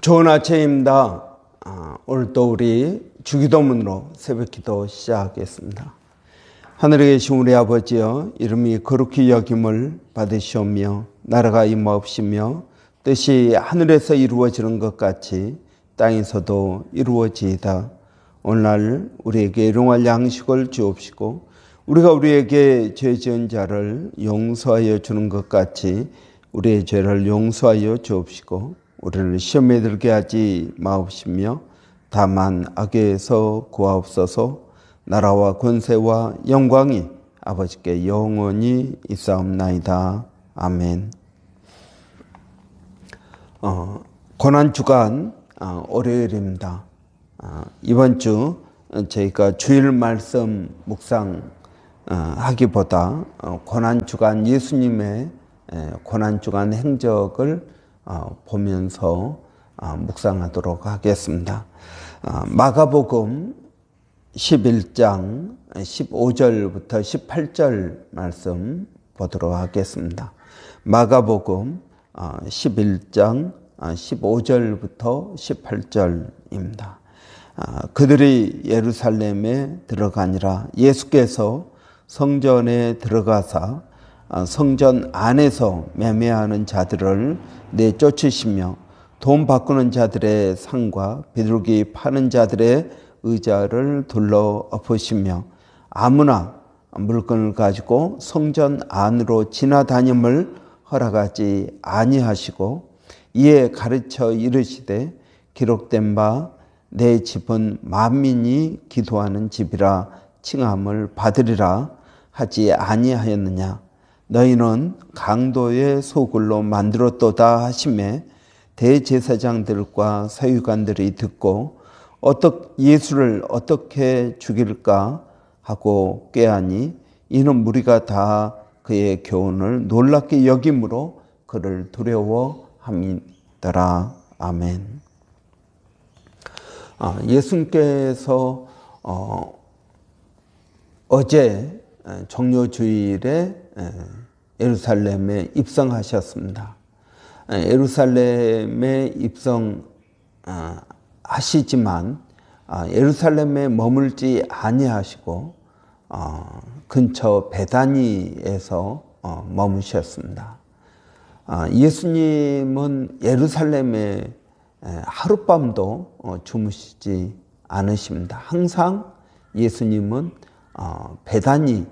좋은 아침입니다. 오늘 또 우리 주기도문으로 새벽기도 시작하겠습니다. 하늘에 계신 우리 아버지여, 이름이 거룩히 여김을 받으시오며 나라가 임하옵시며 뜻이 하늘에서 이루어지는 것 같이 땅에서도 이루어지이다. 오늘날 우리에게 일용할 양식을 주옵시고 우리가 우리에게 죄 지은 자를 용서하여 주는 것 같이 우리의 죄를 용서하여 주옵시고 우리를 시험에 들게 하지 마옵시며 다만 악에서 구하옵소서. 나라와 권세와 영광이 아버지께 영원히 있사옵나이다. 아멘. 고난주간 월요일입니다. 이번 주 저희가 주일 말씀 묵상하기보다 고난주간 예수님의 고난주간 행적을 보면서 묵상하도록 하겠습니다. 마가복음 11장 15절부터 18절 말씀 보도록 하겠습니다. 마가복음 11장 15절부터 18절입니다. 그들이 예루살렘에 들어가니라. 예수께서 성전에 들어가사 성전 안에서 매매하는 자들을 내쫓으시며 돈 바꾸는 자들의 상과 비둘기 파는 자들의 의자를 둘러 엎으시며 아무나 물건을 가지고 성전 안으로 지나다님을 허락하지 아니하시고 이에 가르쳐 이르시되 기록된 바 내 집은 만민이 기도하는 집이라 칭함을 받으리라 하지 아니하였느냐. 너희는 강도의 소굴로 만들었도다 하시매 대제사장들과 서기관들이 듣고 예수를 어떻게 죽일까 하고 꾀하니 이는 무리가 다 그의 교훈을 놀랍게 여김으로 그를 두려워함이더라. 아멘. 예수님께서 어제 종료주일에 예루살렘에 입성하셨습니다. 예루살렘에 입성하시지만 예루살렘에 머물지 아니하시고 근처 베다니에서 머무셨습니다. 예수님은 예루살렘에 하룻밤도 주무시지 않으십니다. 항상 예수님은 베다니에서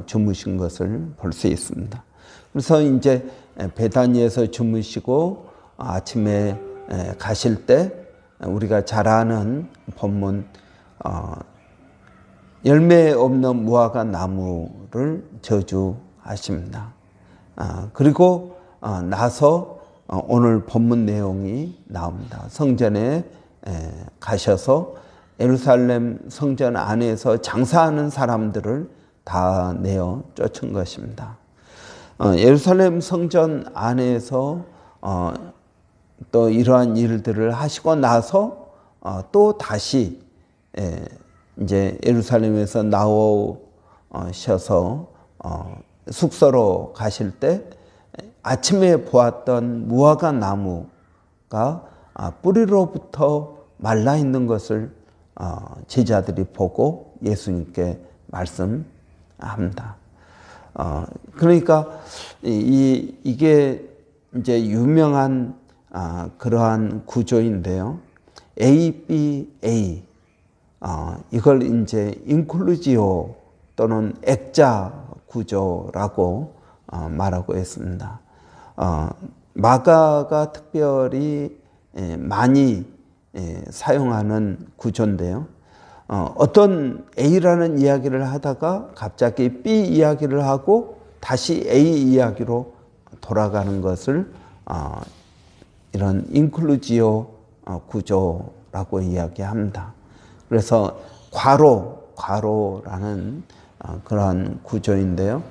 주무신 것을 볼 수 있습니다. 그래서 이제 베다니에서 주무시고 아침에 가실 때 우리가 잘 아는 본문 열매 없는 무화과 나무를 저주하십니다. 그리고 나서 오늘 본문 내용이 나옵니다. 성전에 가셔서 예루살렘 성전 안에서 장사하는 사람들을 다 내어 쫓은 것입니다. 예루살렘 성전 안에서 또 이러한 일들을 하시고 나서 또 다시 이제 예루살렘에서 나오셔서 숙소로 가실 때 아침에 보았던 무화과 나무가 뿌리로부터 말라 있는 것을 제자들이 보고 예수님께 말씀합니다. 그러니까 이게 이제 유명한 그러한 구조인데요. ABA 이걸 이제 인클루지오 또는 액자 구조라고 말하고 있습니다. 마가가 특별히 많이 사용하는 구조인데요. 어떤 A라는 이야기를 하다가 갑자기 B 이야기를 하고 다시 A 이야기로 돌아가는 것을 이런 인클루지오 구조라고 이야기합니다. 그래서 괄호라는 그런 구조인데요.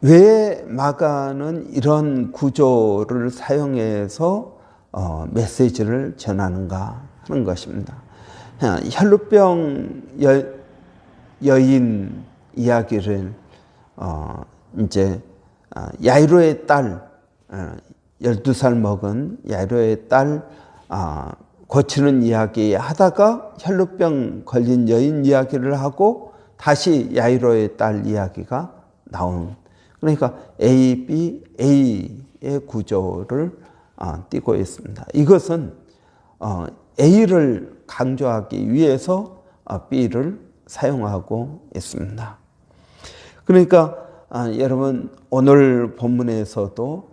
왜 마가는 이런 구조를 사용해서 메시지를 전하는가 하는 것입니다. 혈루병 여인 이야기를 이제 야이로의 딸 12살 먹은 야이로의 딸 고치는 이야기 하다가 혈루병 걸린 여인 이야기를 하고 다시 야이로의 딸 이야기가 나온, 그러니까 A, B, A의 구조를 띠고 있습니다. 이것은 A를 강조하기 위해서 B를 사용하고 있습니다. 그러니까 여러분 오늘 본문에서도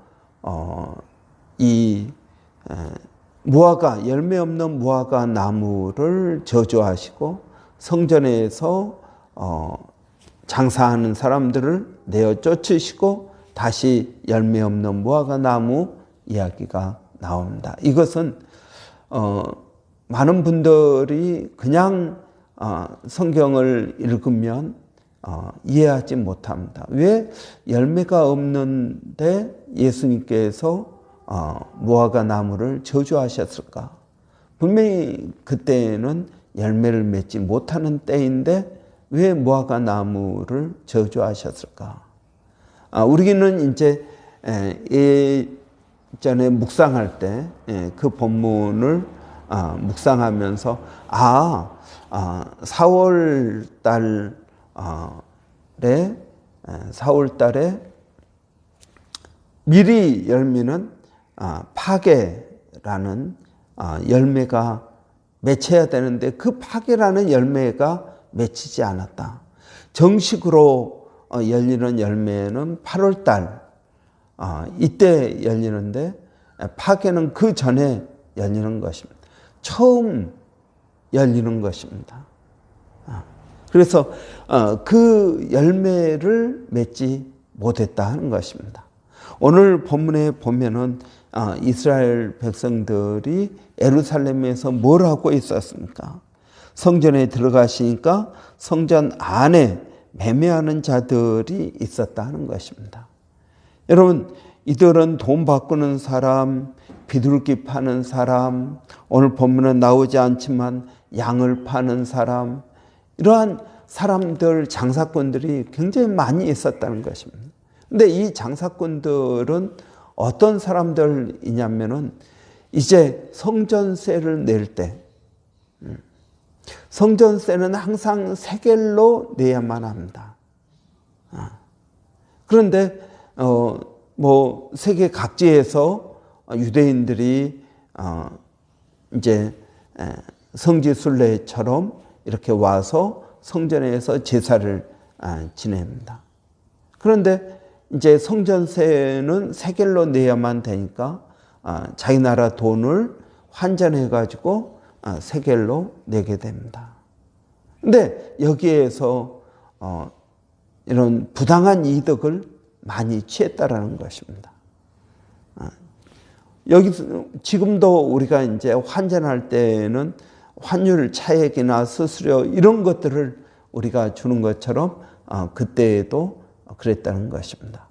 이 무화과, 열매 없는 무화과 나무를 저주하시고 성전에서 장사하는 사람들을 내어 쫓으시고 다시 열매 없는 무화과 나무 이야기가 나옵니다. 이것은 많은 분들이 그냥 성경을 읽으면 이해하지 못합니다. 왜 열매가 없는데 예수님께서 무화과 나무를 저주하셨을까? 분명히 그때는 열매를 맺지 못하는 때인데 왜 무화과 나무를 저주하셨을까? 우리는 이제 예전에 묵상할 때 그 본문을 묵상하면서 4월 달에 미리 열미는 파괴라는 열매가 맺혀야 되는데 그 파괴라는 열매가 맺히지 않았다. 정식으로 열리는 열매는 8월 달 이때 열리는데 파괴는 그 전에 열리는 것입니다. 처음 열리는 것입니다. 그래서 그 열매를 맺지 못했다 하는 것입니다. 오늘 본문에 보면은 이스라엘 백성들이 예루살렘에서 뭘 하고 있었습니까? 성전에 들어가시니까 성전 안에 매매하는 자들이 있었다 하는 것입니다. 여러분, 이들은 돈 바꾸는 사람, 비둘기 파는 사람, 오늘 본문에 나오지 않지만 양을 파는 사람, 이러한 사람들, 장사꾼들이 굉장히 많이 있었다는 것입니다. 근데 이 장사꾼들은 어떤 사람들이냐면은 이제 성전세를 낼 때, 성전세는 항상 세겔로 내야만 합니다. 그런데 세계 각지에서 유대인들이 이제 성지순례처럼 이렇게 와서 성전에서 제사를 지냅니다. 그런데 이제 성전세는 세겔로 내야만 되니까 자기 나라 돈을 환전해 가지고 세겔로 내게 됩니다. 근데 여기에서 이런 부당한 이득을 많이 취했다라는 것입니다. 여기 지금도 우리가 이제 환전할 때는 환율 차액이나 수수료 이런 것들을 우리가 주는 것처럼 그때에도 그랬다는 것입니다.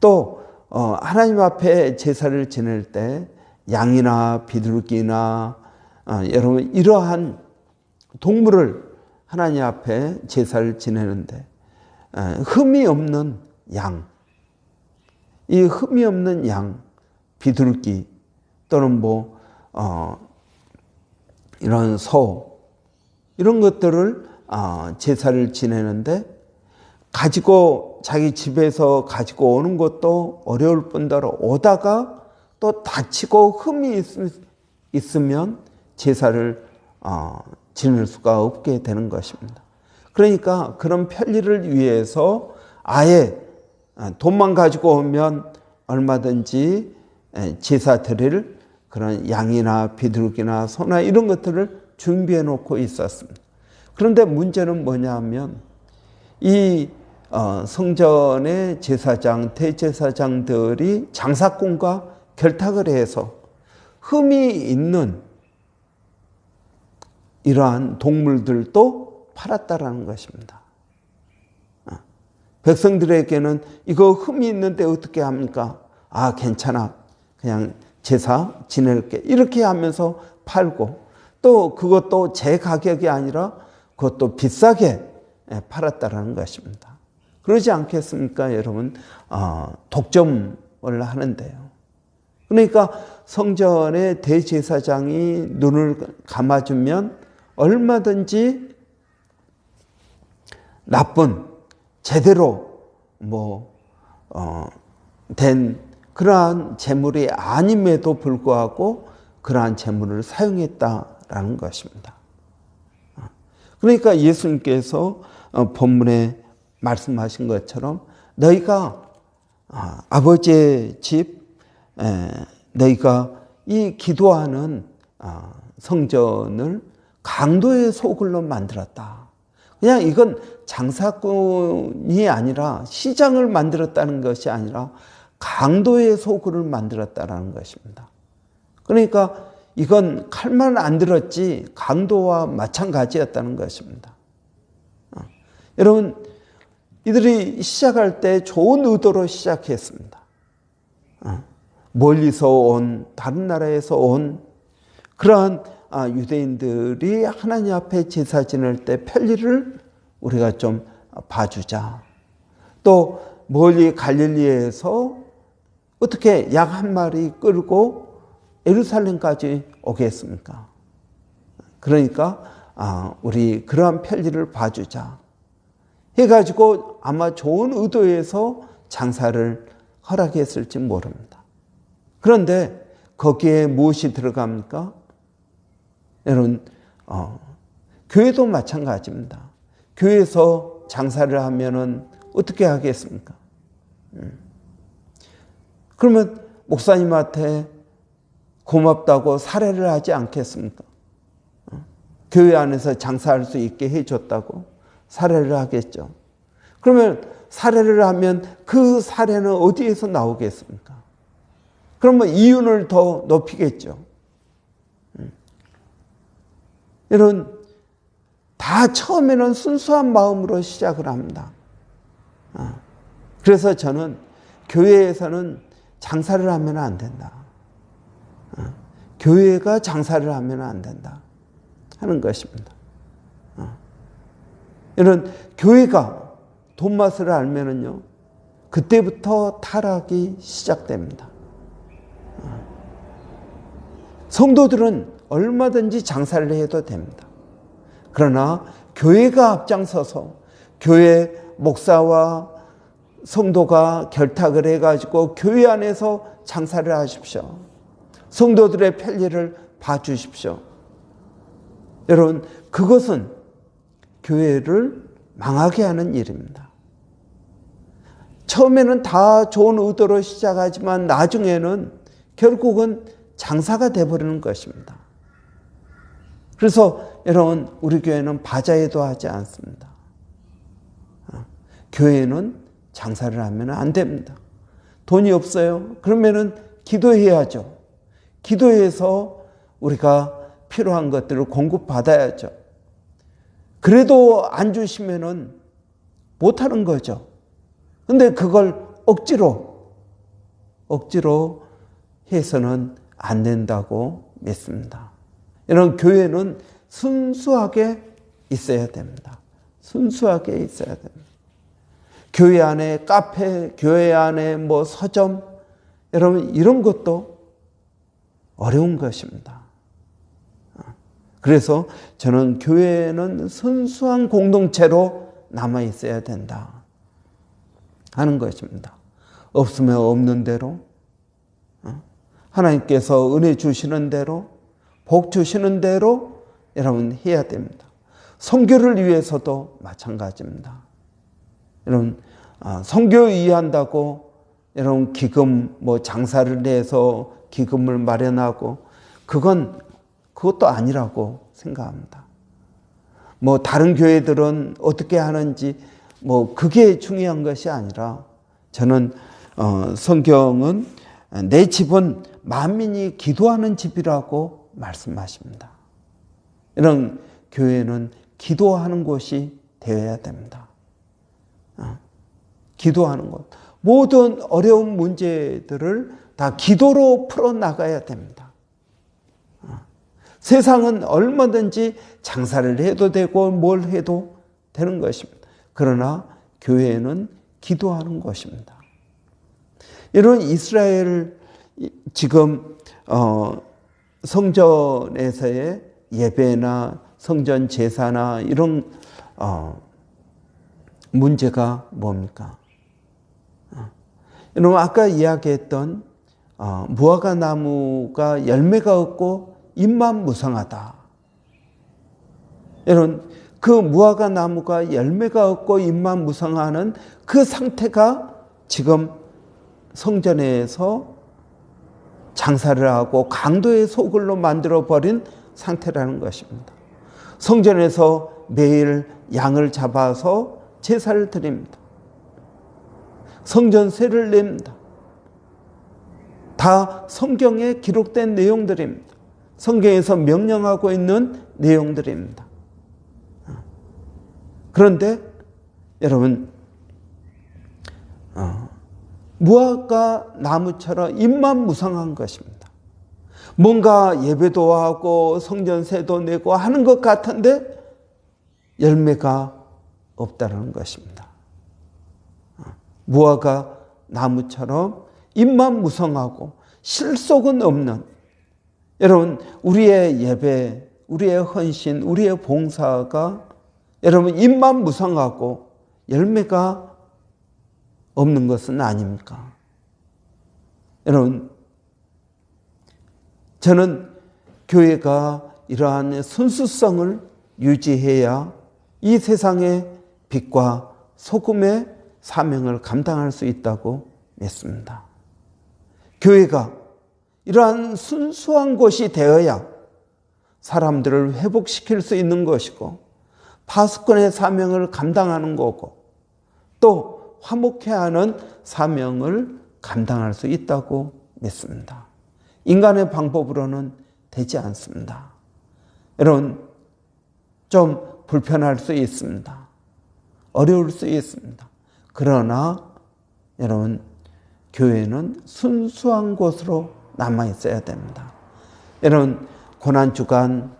또 하나님 앞에 제사를 지낼 때 양이나 비둘기나 여러분 이러한 동물을 하나님 앞에 제사를 지내는데 흠이 없는 양, 이 흠이 없는 양, 비둘기 또는 이런 소 이런 것들을 제사를 지내는데 자기 집에서 가지고 오는 것도 어려울 뿐더러 오다가 또 다치고 흠이 있으면 제사를 지낼 수가 없게 되는 것입니다. 그러니까 그런 편리를 위해서 아예 돈만 가지고 오면 얼마든지 제사 드릴 그런 양이나 비둘기나 소나 이런 것들을 준비해 놓고 있었습니다. 그런데 문제는 뭐냐면 이 성전의 제사장, 대제사장들이 장사꾼과 결탁을 해서 흠이 있는 이러한 동물들도 팔았다라는 것입니다. 백성들에게는 이거 흠이 있는데 어떻게 합니까? 괜찮아. 그냥 제사 지낼게. 이렇게 하면서 팔고 또 그것도 제 가격이 아니라 그것도 비싸게 팔았다라는 것입니다. 그러지 않겠습니까, 여러분? 독점을 하는데요. 그러니까 성전의 대제사장이 눈을 감아주면 얼마든지 나쁜 제대로 된 그러한 제물이 아님에도 불구하고 그러한 제물을 사용했다라는 것입니다. 그러니까 예수님께서 본문에 말씀하신 것처럼 너희가 아버지의 집, 너희가 이 기도하는 성전을 강도의 소굴로 만들었다. 그냥 이건 장사꾼이 아니라 시장을 만들었다는 것이 아니라 강도의 소굴을 만들었다는 것입니다. 그러니까 이건 칼만 안 들었지 강도와 마찬가지였다는 것입니다. 여러분, 이들이 시작할 때 좋은 의도로 시작했습니다. 멀리서 온, 다른 나라에서 온 그러한 유대인들이 하나님 앞에 제사 지낼 때 편리를 우리가 좀 봐주자. 또 멀리 갈릴리에서 어떻게 약 한 마리 끌고 예루살렘까지 오겠습니까? 그러니까 우리 그러한 편리를 봐주자 해가지고 아마 좋은 의도에서 장사를 허락했을지 모릅니다. 그런데 거기에 무엇이 들어갑니까? 여러분, 교회도 마찬가지입니다. 교회에서 장사를 하면은 어떻게 하겠습니까? 그러면 목사님한테 고맙다고 살해를 하지 않겠습니까? 교회 안에서 장사할 수 있게 해줬다고 살해를 하겠죠. 그러면 살해를 하면 그 살해는 어디에서 나오겠습니까? 그러면 이윤을 더 높이겠죠. 여러분, 다 처음에는 순수한 마음으로 시작을 합니다. 그래서 저는 교회에서는 장사를 하면 안 된다. 교회가 장사를 하면 안 된다 하는 것입니다. 이런 교회가 돈 맛을 알면은요, 그때부터 타락이 시작됩니다. 성도들은 얼마든지 장사를 해도 됩니다. 그러나 교회가 앞장서서 교회 목사와 성도가 결탁을 해가지고 교회 안에서 장사를 하십시오. 성도들의 편리를 봐주십시오. 여러분, 그것은 교회를 망하게 하는 일입니다. 처음에는 다 좋은 의도로 시작하지만 나중에는 결국은 장사가 되어버리는 것입니다. 그래서 여러분, 우리 교회는 바자회도 하지 않습니다. 교회는 장사를 하면 안 됩니다. 돈이 없어요? 그러면은 기도해야죠. 기도해서 우리가 필요한 것들을 공급받아야죠. 그래도 안 주시면은 못하는 거죠. 근데 그걸 억지로 해서는 안 된다고 믿습니다. 이런 교회는 순수하게 있어야 됩니다. 순수하게 있어야 됩니다. 교회 안에 카페, 교회 안에 서점, 여러분 이런 것도 어려운 것입니다. 그래서 저는 교회는 순수한 공동체로 남아 있어야 된다 하는 것입니다. 없으면 없는 대로, 하나님께서 은혜 주시는 대로, 복 주시는 대로 여러분 해야 됩니다. 선교를 위해서도 마찬가지입니다. 여러분, 선교 위한다고 여러분 기금 장사를 내서 기금을 마련하고 그것도 아니라고 생각합니다. 다른 교회들은 어떻게 하는지 그게 중요한 것이 아니라 저는 성경은 내 집은 만민이 기도하는 집이라고 말씀하십니다. 이런 교회는 기도하는 곳이 되어야 됩니다. 기도하는 것. 모든 어려운 문제들을 다 기도로 풀어나가야 됩니다. 세상은 얼마든지 장사를 해도 되고 뭘 해도 되는 것입니다. 그러나 교회는 기도하는 것입니다. 이런 이스라엘 지금 성전에서의 예배나 성전 제사나 이런 문제가 뭡니까? 여러분 아까 이야기했던 무화과 나무가 열매가 없고 잎만 무성하다. 여러분 그 무화과 나무가 열매가 없고 잎만 무성하는 그 상태가 지금 성전에서 장사를 하고 강도의 소굴로 만들어버린 상태라는 것입니다. 성전에서 매일 양을 잡아서 제사를 드립니다. 성전세를 냅니다. 다 성경에 기록된 내용들입니다. 성경에서 명령하고 있는 내용들입니다. 그런데 여러분 무화과 나무처럼 잎만 무성한 것입니다. 뭔가 예배도 하고 성전세도 내고 하는 것 같은데 열매가 없다는 것입니다. 무화과 나무처럼 잎만 무성하고 실속은 없는, 여러분 우리의 예배, 우리의 헌신, 우리의 봉사가 여러분 잎만 무성하고 열매가 없는 것은 아닙니까? 여러분 저는 교회가 이러한 순수성을 유지해야 이 세상의 빛과 소금의 사명을 감당할 수 있다고 믿습니다. 교회가 이러한 순수한 곳이 되어야 사람들을 회복시킬 수 있는 것이고 파수꾼의 사명을 감당하는 거고 또 화목해야 하는 사명을 감당할 수 있다고 믿습니다. 인간의 방법으로는 되지 않습니다. 여러분 좀 불편할 수 있습니다. 어려울 수 있습니다. 그러나 여러분 교회는 순수한 곳으로 남아있어야 됩니다. 여러분 고난주간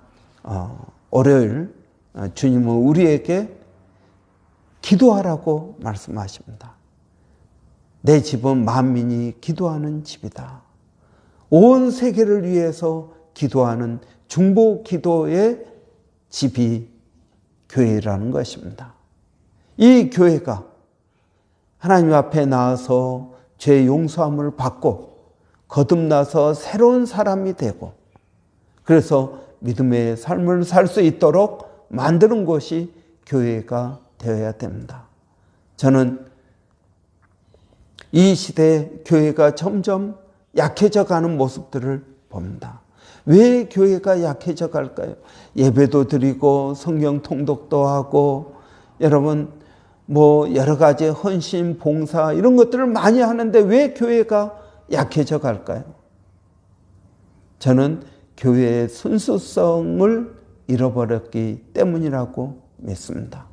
월요일 주님은 우리에게 기도하라고 말씀하십니다. 내 집은 만민이 기도하는 집이다. 온 세계를 위해서 기도하는 중보 기도의 집이 교회라는 것입니다. 이 교회가 하나님 앞에 나와서 죄 용서함을 받고 거듭나서 새로운 사람이 되고 그래서 믿음의 삶을 살 수 있도록 만드는 것이 교회가 되어야 됩니다. 저는 이 시대에 교회가 점점 약해져 가는 모습들을 봅니다. 왜 교회가 약해져 갈까요? 예배도 드리고 성경 통독도 하고 여러분 여러 가지 헌신, 봉사 이런 것들을 많이 하는데 왜 교회가 약해져 갈까요? 저는 교회의 순수성을 잃어버렸기 때문이라고 믿습니다.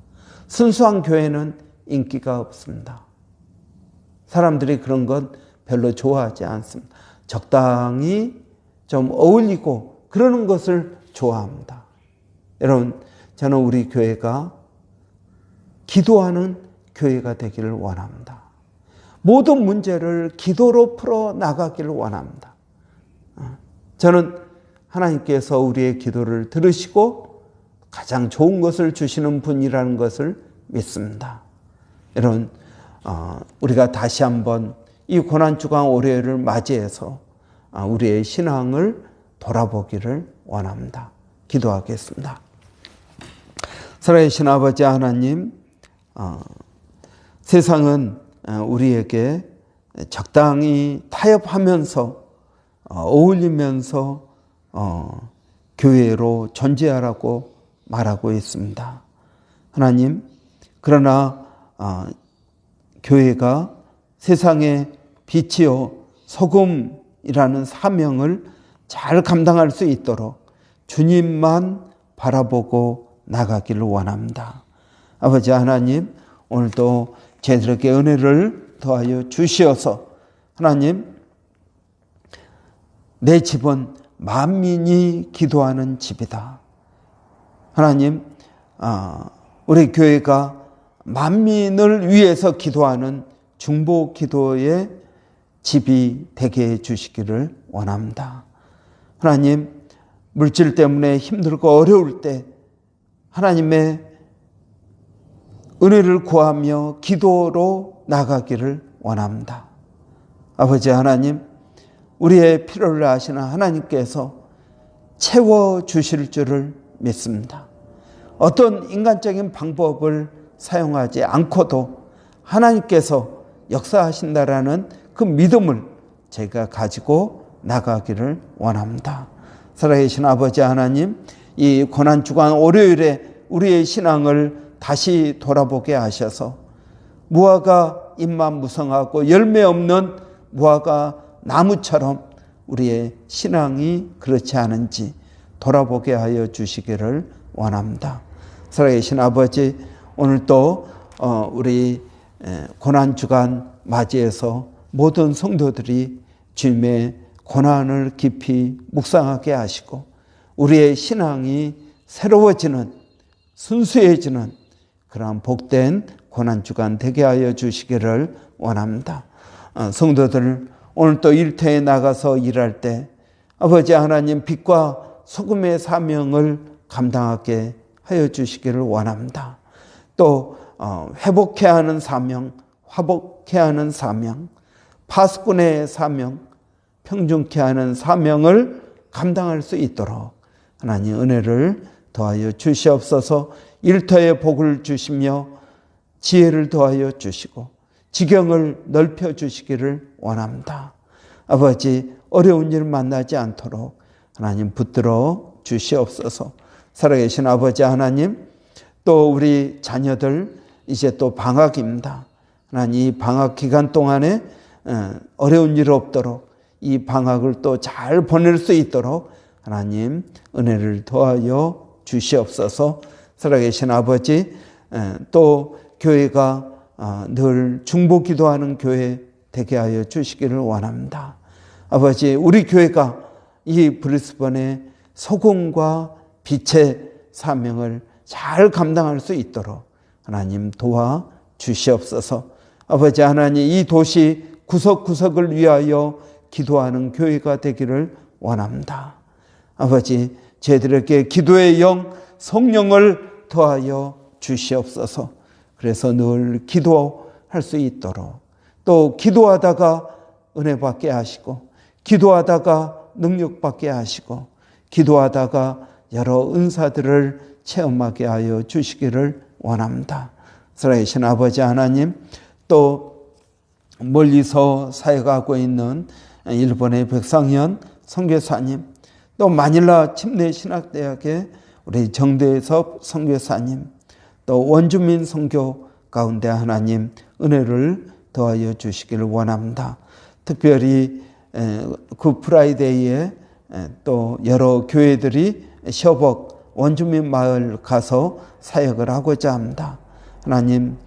순수한 교회는 인기가 없습니다. 사람들이 그런 건 별로 좋아하지 않습니다. 적당히 좀 어울리고 그러는 것을 좋아합니다. 여러분, 저는 우리 교회가 기도하는 교회가 되기를 원합니다. 모든 문제를 기도로 풀어 나가기를 원합니다. 저는 하나님께서 우리의 기도를 들으시고 가장 좋은 것을 주시는 분이라는 것을 믿습니다. 여러분, 우리가 다시 한번 이 고난주간 월요일을 맞이해서 우리의 신앙을 돌아보기를 원합니다. 기도하겠습니다. 살아계신 아버지 하나님, 세상은 우리에게 적당히 타협하면서 어울리면서 교회로 존재하라고 말하고 있습니다. 하나님, 그러나 교회가 세상의 빛이요 소금이라는 사명을 잘 감당할 수 있도록 주님만 바라보고 나가기를 원합니다. 아버지 하나님, 오늘도 저희들에게 은혜를 더하여 주시어서 하나님, 내 집은 만민이 기도하는 집이다. 하나님, 우리 교회가 만민을 위해서 기도하는 중보 기도의 집이 되게 해 주시기를 원합니다. 하나님, 물질 때문에 힘들고 어려울 때 하나님의 은혜를 구하며 기도로 나가기를 원합니다. 아버지 하나님, 우리의 필요를 아시는 하나님께서 채워주실 줄을 믿습니다. 어떤 인간적인 방법을 사용하지 않고도 하나님께서 역사하신다라는 그 믿음을 제가 가지고 나가기를 원합니다. 살아계신 아버지 하나님, 이 고난주간 월요일에 우리의 신앙을 다시 돌아보게 하셔서 무화과 잎만 무성하고 열매 없는 무화과 나무처럼 우리의 신앙이 그렇지 않은지 돌아보게 하여 주시기를 원합니다. 살아계신 아버지, 오늘 또 우리 고난주간 맞이해서 모든 성도들이 주님의 고난을 깊이 묵상하게 하시고 우리의 신앙이 새로워지는, 순수해지는 그러한 복된 고난주간 되게 하여 주시기를 원합니다. 성도들, 오늘 또 일터에 나가서 일할 때 아버지 하나님, 빛과 소금의 사명을 감당하게 하여 주시기를 원합니다. 또 회복해야 하는 사명, 화복해야 하는 사명, 파수꾼의 사명, 평중케 하는 사명을 감당할 수 있도록 하나님 은혜를 더하여 주시옵소서. 일터에 복을 주시며 지혜를 더하여 주시고 지경을 넓혀 주시기를 원합니다. 아버지, 어려운 일 만나지 않도록 하나님 붙들어 주시옵소서. 살아계신 아버지 하나님, 또 우리 자녀들 이제 또 방학입니다. 하나님, 이 방학 기간 동안에 어려운 일 없도록 이 방학을 또 잘 보낼 수 있도록 하나님 은혜를 더하여 주시옵소서. 살아계신 아버지, 또 교회가 늘 중보 기도하는 교회 되게 하여 주시기를 원합니다. 아버지, 우리 교회가 이 브리스번의 소금과 빛의 사명을 잘 감당할 수 있도록 하나님 도와 주시옵소서. 아버지 하나님, 이 도시 구석구석을 위하여 기도하는 교회가 되기를 원합니다. 아버지, 저희들에게 기도의 영, 성령을 더하여 주시옵소서. 그래서 늘 기도할 수 있도록, 또 기도하다가 은혜 받게 하시고, 기도하다가 능력 받게 하시고, 기도하다가 여러 은사들을 체험하게 하여 주시기를 원합니다. 살아계신 아버지 하나님, 또 멀리서 사역하고 있는 일본의 백상현 선교사님, 또 마닐라 침례신학대학의 우리 정대섭 선교사님, 또 원주민 선교 가운데 하나님 은혜를 더하여 주시기를 원합니다. 특별히 굿프라이데이에 또 여러 교회들이 셔벅 원주민 마을 가서 사역을 하고자 합니다. 하나님,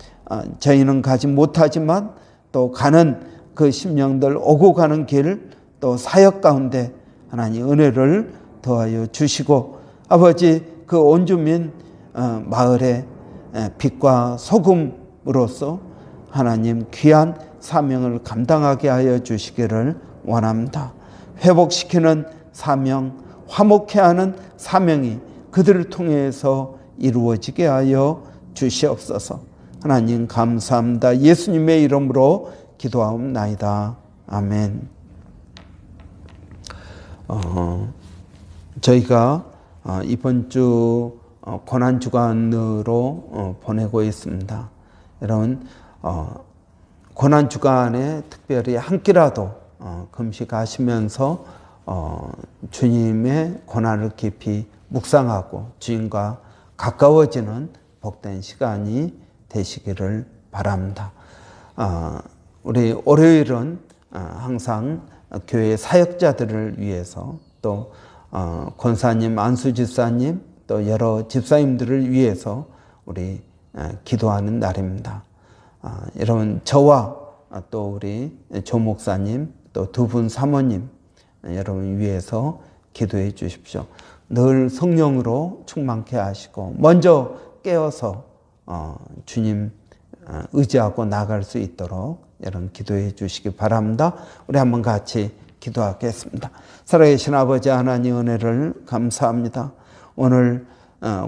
저희는 가지 못하지만 또 가는 그 심령들 오고 가는 길, 또 사역 가운데 하나님 은혜를 더하여 주시고, 아버지 그 원주민 마을의 빛과 소금으로서 하나님 귀한 사명을 감당하게 하여 주시기를 원합니다. 회복시키는 사명, 화목케 하는 사명이 그들을 통해서 이루어지게 하여 주시옵소서. 하나님 감사합니다. 예수님의 이름으로 기도하옵나이다. 아멘. 저희가 이번 주 고난주간으로 보내고 있습니다. 여러분, 고난주간에 특별히 한 끼라도 금식하시면서 주님의 고난을 깊이 묵상하고 주님과 가까워지는 복된 시간이 되시기를 바랍니다. 우리 월요일은 항상 교회 사역자들을 위해서, 또 권사님, 안수집사님, 또 여러 집사님들을 위해서 우리 기도하는 날입니다. 여러분, 저와 또 우리 조 목사님, 또 두 분 사모님 여러분 위해서 기도해 주십시오. 늘 성령으로 충만케 하시고 먼저 깨어서 주님 의지하고 나갈 수 있도록 여러분 기도해 주시기 바랍니다. 우리 한번 같이 기도하겠습니다. 살아계신 아버지 하나님 은혜를 감사합니다. 오늘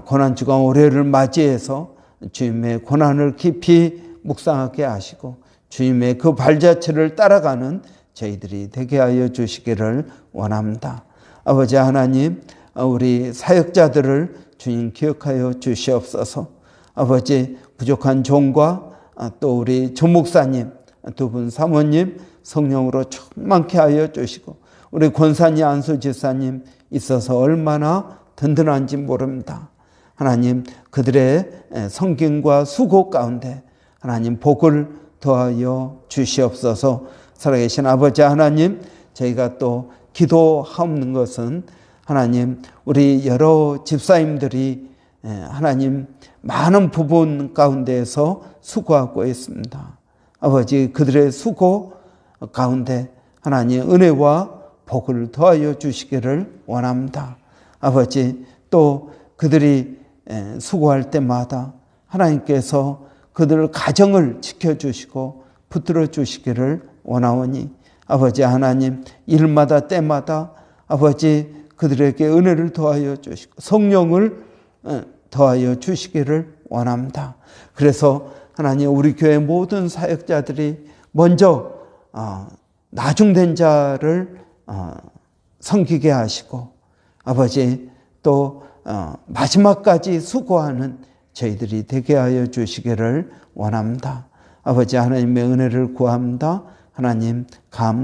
고난주간 올해를 맞이해서 주님의 고난을 깊이 묵상하게 하시고 주님의 그 발자취를 따라가는 저희들이 되게 하여 주시기를 원합니다. 아버지 하나님, 우리 사역자들을 주님 기억하여 주시옵소서. 아버지, 부족한 종과 또 우리 조목사님, 두 분 사모님 성령으로 충만케 하여 주시고 우리 권사님, 안수지사님 있어서 얼마나 든든한지 모릅니다. 하나님, 그들의 섬김과 수고 가운데 하나님 복을 더하여 주시옵소서. 살아계신 아버지 하나님, 저희가 또 기도하옵는 것은 하나님, 우리 여러 집사님들이 하나님 많은 부분 가운데에서 수고하고 있습니다. 아버지, 그들의 수고 가운데 하나님 은혜와 복을 더하여 주시기를 원합니다. 아버지, 또 그들이 수고할 때마다 하나님께서 그들 가정을 지켜주시고 붙들어 주시기를 원하오니 아버지 하나님, 일마다 때마다 아버지 그들에게 은혜를 더하여 주시고 성령을 더하여 주시기를 원합니다. 그래서 하나님, 우리 교회 모든 사역자들이 먼저 나중된 자를 섬기게 하시고 아버지 또 마지막까지 수고하는 저희들이 되게 하여 주시기를 원합니다. 아버지 하나님의 은혜를 구합니다. 하나님 감사합니다.